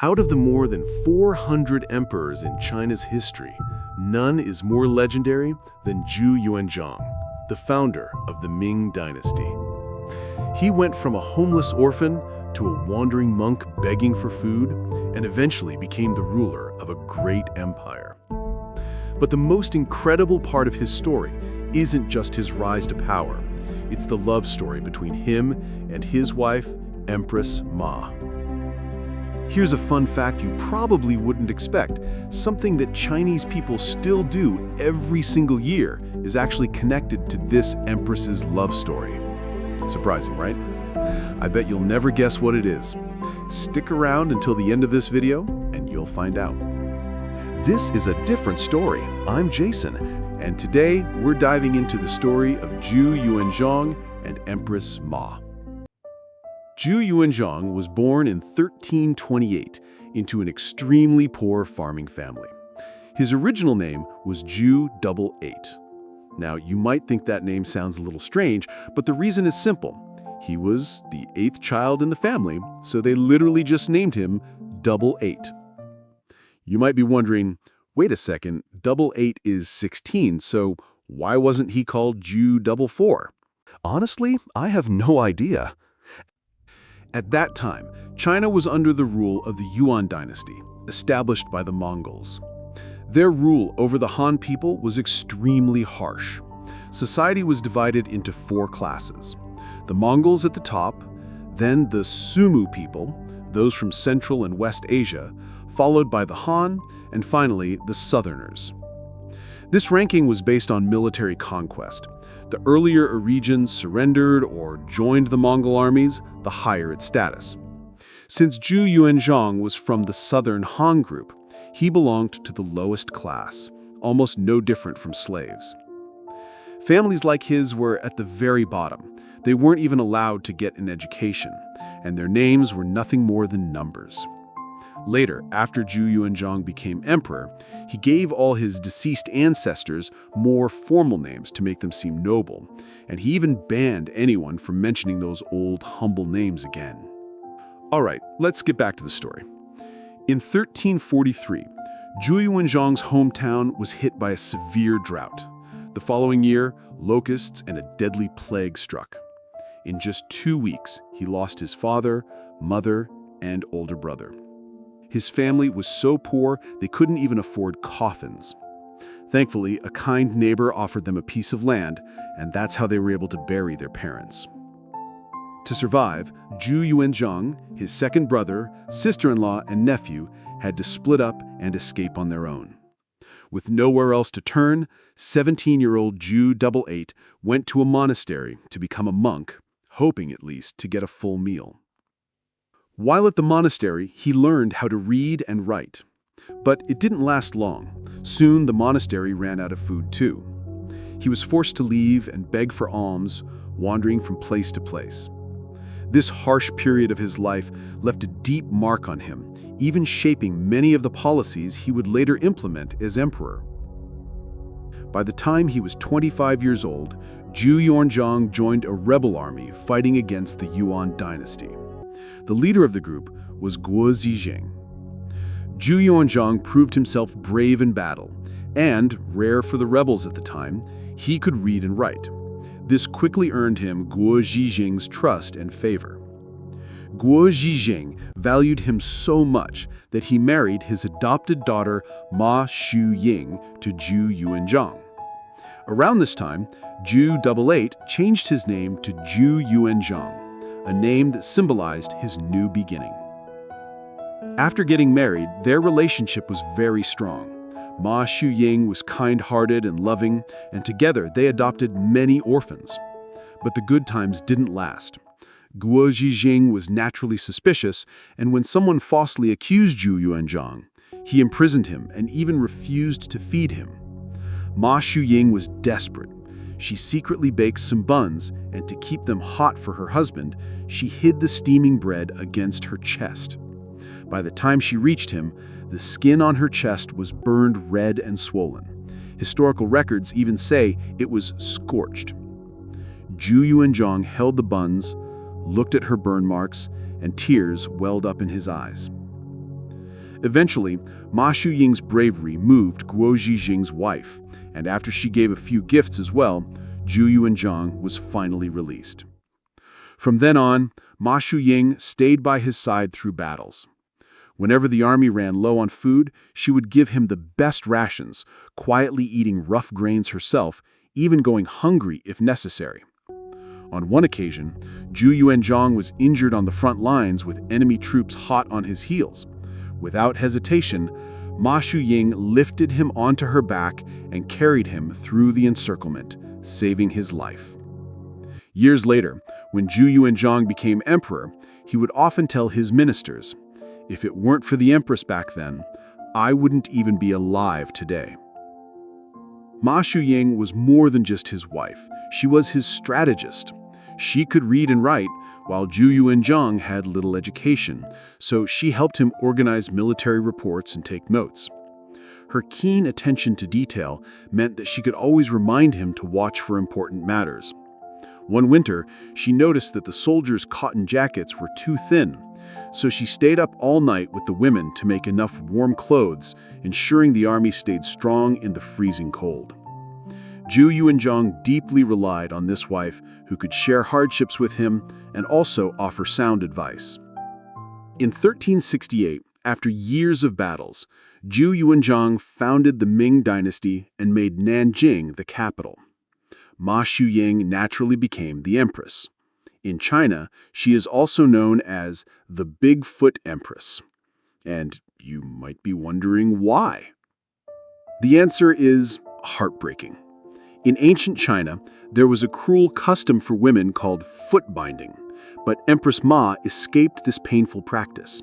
Out of the more than 400 emperors in China's history, none is more legendary than Zhu Yuanzhang, the founder of the Ming Dynasty. He went from a homeless orphan to a wandering monk begging for food, and eventually became the ruler of a great empire. But the most incredible part of his story isn't just his rise to power. It's the love story between him and his wife, Empress Ma. Here's a fun fact you probably wouldn't expect. Something that Chinese people still do every single year is actually connected to this empress's love story. Surprising, right? I bet you'll never guess what it is. Stick around until the end of this video and you'll find out. This is a different story. I'm Jason, and today we're diving into the story of Zhu Yuanzhang and Empress Ma. Zhu Yuanzhang was born in 1328 into an extremely poor farming family. His original name was Zhu Yuanzhang. Now, you might think that name sounds a little strange, but the reason is simple. He was the 8th child in the family, so they literally just named him 88. You might be wondering, wait a second, 88 is 16, so why wasn't he called Zhu 44? Honestly, I have no idea. At that time, China was under the rule of the Yuan Dynasty, established by the Mongols. Their rule over the Han people was extremely harsh. Society was divided into 4 classes. The Mongols at the top, then the Sumu people, those from Central and West Asia, followed by the Han, and finally the Southerners. This ranking was based on military conquest. The earlier a region surrendered or joined the Mongol armies, the higher its status. Since Zhu Yuanzhang was from the Southern Han group, he belonged to the lowest class, almost no different from slaves. Families like his were at the very bottom. They weren't even allowed to get an education, and their names were nothing more than numbers. Later, after Zhu Yuanzhang became emperor, he gave all his deceased ancestors more formal names to make them seem noble, and he even banned anyone from mentioning those old, humble names again. All right, let's get back to the story. In 1343, Zhu Yuanzhang's hometown was hit by a severe drought. The following year, locusts and a deadly plague struck. In just 2 weeks, he lost his father, mother, and older brother. His family was so poor they couldn't even afford coffins. Thankfully, a kind neighbor offered them a piece of land, and that's how they were able to bury their parents. To survive, Zhu Yuanzhang, his second brother, sister-in-law, and nephew had to split up and escape on their own. With nowhere else to turn, 17-year-old Zhu 88 went to a monastery to become a monk, hoping at least to get a full meal. While at the monastery, he learned how to read and write. But it didn't last long. Soon, the monastery ran out of food too. He was forced to leave and beg for alms, wandering from place to place. This harsh period of his life left a deep mark on him, even shaping many of the policies he would later implement as emperor. By the time he was 25 years old, Zhu Yuanzhang joined a rebel army fighting against the Yuan Dynasty. The leader of the group was Guo Zizheng. Zhu Yuanzhang proved himself brave in battle, and, rare for the rebels at the time, he could read and write. This quickly earned him Guo Zizheng's trust and favor. Guo Zizheng valued him so much that he married his adopted daughter Ma Shuying to Zhu Yuanzhang. Around this time, Zhu 88 changed his name to Zhu Yuanzhang, a name that symbolized his new beginning. After getting married, their relationship was very strong. Ma Shuying was kind-hearted and loving, and together they adopted many orphans. But the good times didn't last. Guo Zizheng was naturally suspicious, and when someone falsely accused Zhu Yuanzhang, he imprisoned him and even refused to feed him. Ma Shuying was desperate. She secretly baked some buns, and to keep them hot for her husband, she hid the steaming bread against her chest. By the time she reached him, the skin on her chest was burned red and swollen. Historical records even say it was scorched. Zhu Yuanzhang held the buns, looked at her burn marks, and tears welled up in his eyes. Eventually, Ma Shuying's bravery moved Guo Zhijing's wife, and after she gave a few gifts as well, Zhu Yuanzhang was finally released. From then on, Ma Shuying stayed by his side through battles. Whenever the army ran low on food, she would give him the best rations, quietly eating rough grains herself, even going hungry if necessary. On one occasion, Zhu Yuanzhang was injured on the front lines with enemy troops hot on his heels. Without hesitation, Ma Shuying lifted him onto her back and carried him through the encirclement, saving his life. Years later, when Zhu Yuanzhang became emperor, he would often tell his ministers, "If it weren't for the empress back then, I wouldn't even be alive today." Ma Shuying was more than just his wife. She was his strategist. She could read and write, while Zhu Yuanzhang had little education, so she helped him organize military reports and take notes. Her keen attention to detail meant that she could always remind him to watch for important matters. One winter, she noticed that the soldiers' cotton jackets were too thin, so she stayed up all night with the women to make enough warm clothes, ensuring the army stayed strong in the freezing cold. Zhu Yuanzhang deeply relied on this wife who could share hardships with him and also offer sound advice. In 1368, after years of battles, Zhu Yuanzhang founded the Ming Dynasty and made Nanjing the capital. Ma Shuying naturally became the empress. In China, she is also known as the Big-Foot Empress. And you might be wondering why. The answer is heartbreaking. In ancient China, there was a cruel custom for women called foot binding, but Empress Ma escaped this painful practice.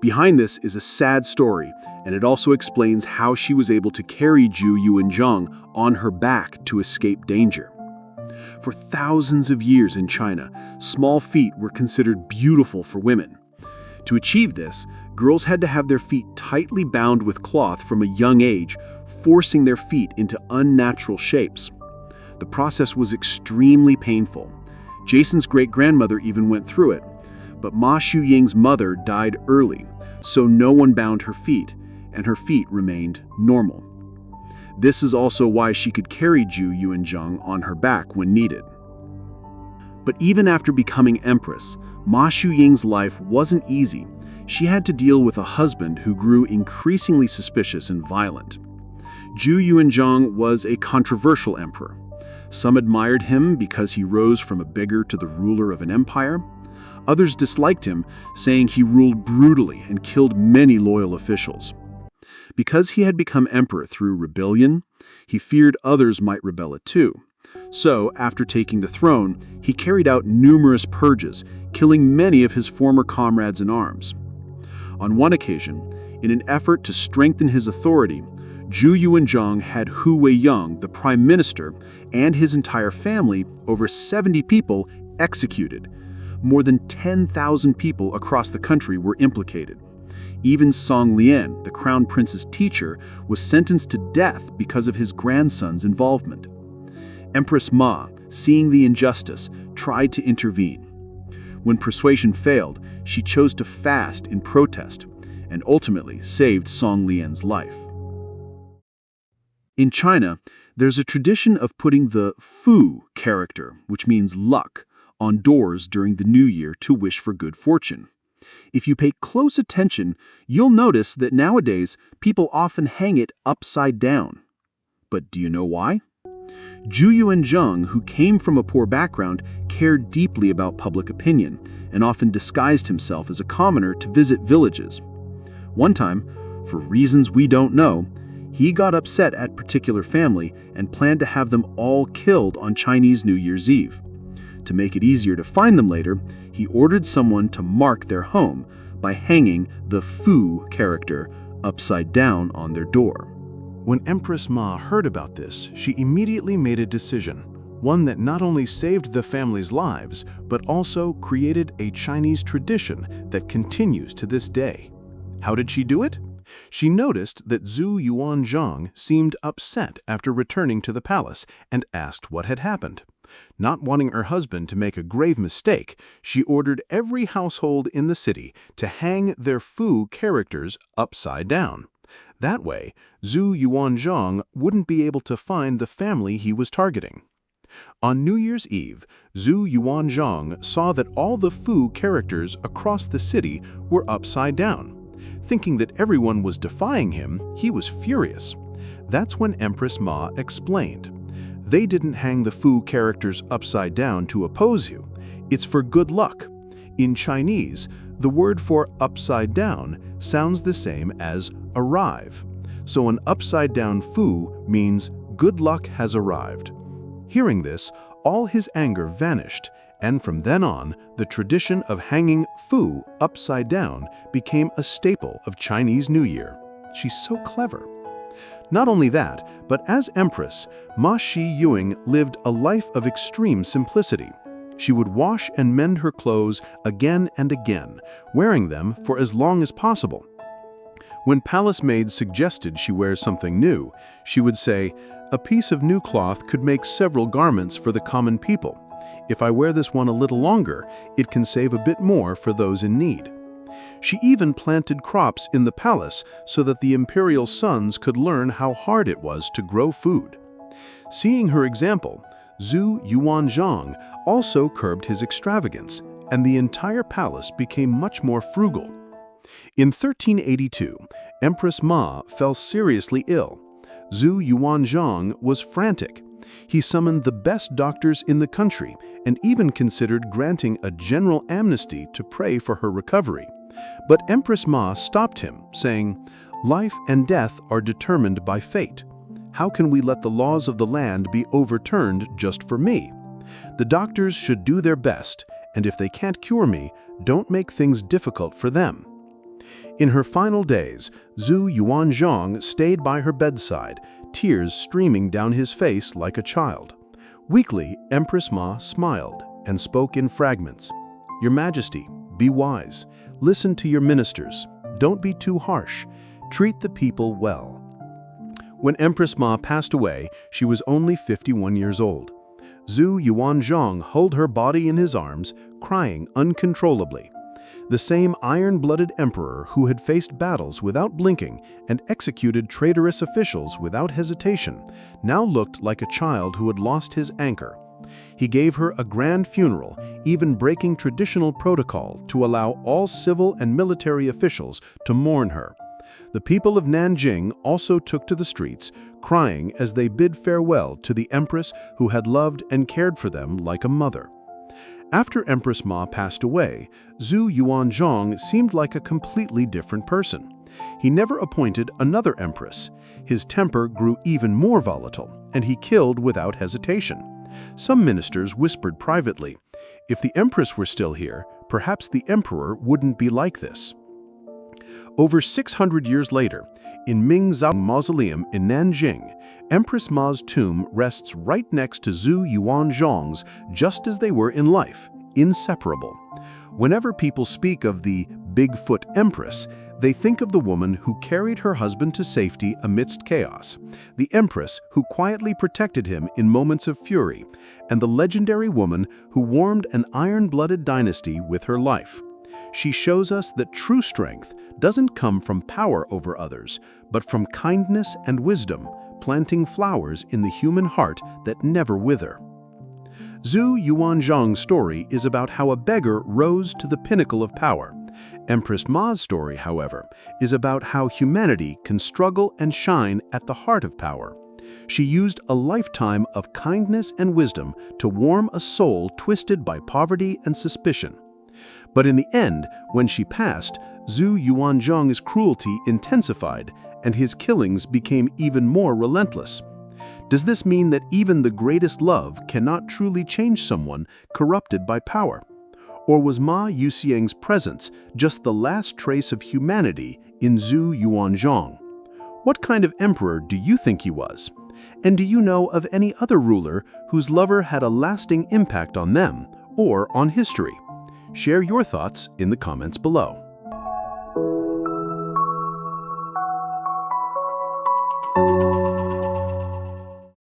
Behind this is a sad story, and it also explains how she was able to carry Zhu Yuanzhang on her back to escape danger. For thousands of years in China, small feet were considered beautiful for women. To achieve this, girls had to have their feet tightly bound with cloth from a young age, forcing their feet into unnatural shapes. The process was extremely painful. Jason's great-grandmother even went through it, but Ma Shuying's mother died early, so no one bound her feet, and her feet remained normal. This is also why she could carry Zhu Yuanzhang on her back when needed. But even after becoming empress, Ma Shuying's life wasn't easy. She had to deal with a husband who grew increasingly suspicious and violent. Zhu Yuanzhang was a controversial emperor. Some admired him because he rose from a beggar to the ruler of an empire. Others disliked him, saying he ruled brutally and killed many loyal officials. Because he had become emperor through rebellion, he feared others might rebel too. So, after taking the throne, he carried out numerous purges, killing many of his former comrades in arms. On one occasion, in an effort to strengthen his authority, Zhu Yuanzhang had Hu Weiyang, the prime minister, and his entire family, over 70 people, executed. More than 10,000 people across the country were implicated. Even Song Lian, the crown prince's teacher, was sentenced to death because of his grandson's involvement. Empress Ma, seeing the injustice, tried to intervene. When persuasion failed, she chose to fast in protest and ultimately saved Song Lian's life. In China, there's a tradition of putting the Fu character, which means luck, on doors during the new year to wish for good fortune. If you pay close attention, you'll notice that nowadays people often hang it upside down. But do you know why? Zhu Yuanzhang, who came from a poor background, cared deeply about public opinion and often disguised himself as a commoner to visit villages. One time, for reasons we don't know, he got upset at a particular family and planned to have them all killed on Chinese New Year's Eve. To make it easier to find them later, he ordered someone to mark their home by hanging the Fu character upside down on their door. When Empress Ma heard about this, she immediately made a decision, one that not only saved the family's lives, but also created a Chinese tradition that continues to this day. How did she do it? She noticed that Zhu Yuanzhang seemed upset after returning to the palace and asked what had happened. Not wanting her husband to make a grave mistake, she ordered every household in the city to hang their Fu characters upside down. That way, Zhu Yuanzhang wouldn't be able to find the family he was targeting. On New Year's Eve, Zhu Yuanzhang saw that all the Fu characters across the city were upside down. Thinking that everyone was defying him, he was furious. That's when Empress Ma explained. They didn't hang the Fu characters upside down to oppose you. It's for good luck. In Chinese, the word for upside down sounds the same as arrive. So an upside down Fu means good luck has arrived. Hearing this, all his anger vanished, and from then on, the tradition of hanging Fu upside down became a staple of Chinese New Year. She's so clever. Not only that, but as Empress, Ma Shi-Yuing lived a life of extreme simplicity. She would wash and mend her clothes again and again, wearing them for as long as possible. When palace maids suggested she wear something new, she would say, "A piece of new cloth could make several garments for the common people. If I wear this one a little longer, it can save a bit more for those in need." She even planted crops in the palace so that the imperial sons could learn how hard it was to grow food. Seeing her example, Zhu Yuanzhang also curbed his extravagance, and the entire palace became much more frugal. In 1382, Empress Ma fell seriously ill. Zhu Yuanzhang was frantic. He summoned the best doctors in the country and even considered granting a general amnesty to pray for her recovery. But Empress Ma stopped him, saying, "Life and death are determined by fate. How can we let the laws of the land be overturned just for me? The doctors should do their best, and if they can't cure me, don't make things difficult for them." In her final days, Zhu Yuanzhang stayed by her bedside, tears streaming down his face like a child. Weakly, Empress Ma smiled and spoke in fragments. "Your Majesty, be wise. Listen to your ministers. Don't be too harsh. Treat the people well." When Empress Ma passed away, she was only 51 years old. Zhu Yuanzhang held her body in his arms, crying uncontrollably. The same iron-blooded emperor who had faced battles without blinking and executed traitorous officials without hesitation now looked like a child who had lost his anchor. He gave her a grand funeral, even breaking traditional protocol to allow all civil and military officials to mourn her. The people of Nanjing also took to the streets, crying as they bid farewell to the empress who had loved and cared for them like a mother. After Empress Ma passed away, Zhu Yuanzhang seemed like a completely different person. He never appointed another empress. His temper grew even more volatile, and he killed without hesitation. Some ministers whispered privately, "If the empress were still here, perhaps the emperor wouldn't be like this." Over 600 years later, in Ming Dynasty Mausoleum in Nanjing, Empress Ma's tomb rests right next to Zhu Yuanzhang's, just as they were in life, inseparable. Whenever people speak of the Bigfoot Empress, they think of the woman who carried her husband to safety amidst chaos, the empress who quietly protected him in moments of fury, and the legendary woman who warmed an iron-blooded dynasty with her life. She shows us that true strength doesn't come from power over others, but from kindness and wisdom, planting flowers in the human heart that never wither. Zhu Yuanzhang's story is about how a beggar rose to the pinnacle of power. Empress Ma's story, however, is about how humanity can struggle and shine at the heart of power. She used a lifetime of kindness and wisdom to warm a soul twisted by poverty and suspicion. But in the end, when she passed, Zhu Yuanzhang's cruelty intensified, and his killings became even more relentless. Does this mean that even the greatest love cannot truly change someone corrupted by power? Or was Ma Yuxiang's presence just the last trace of humanity in Zhu Yuanzhang? What kind of emperor do you think he was? And do you know of any other ruler whose lover had a lasting impact on them or on history? Share your thoughts in the comments below.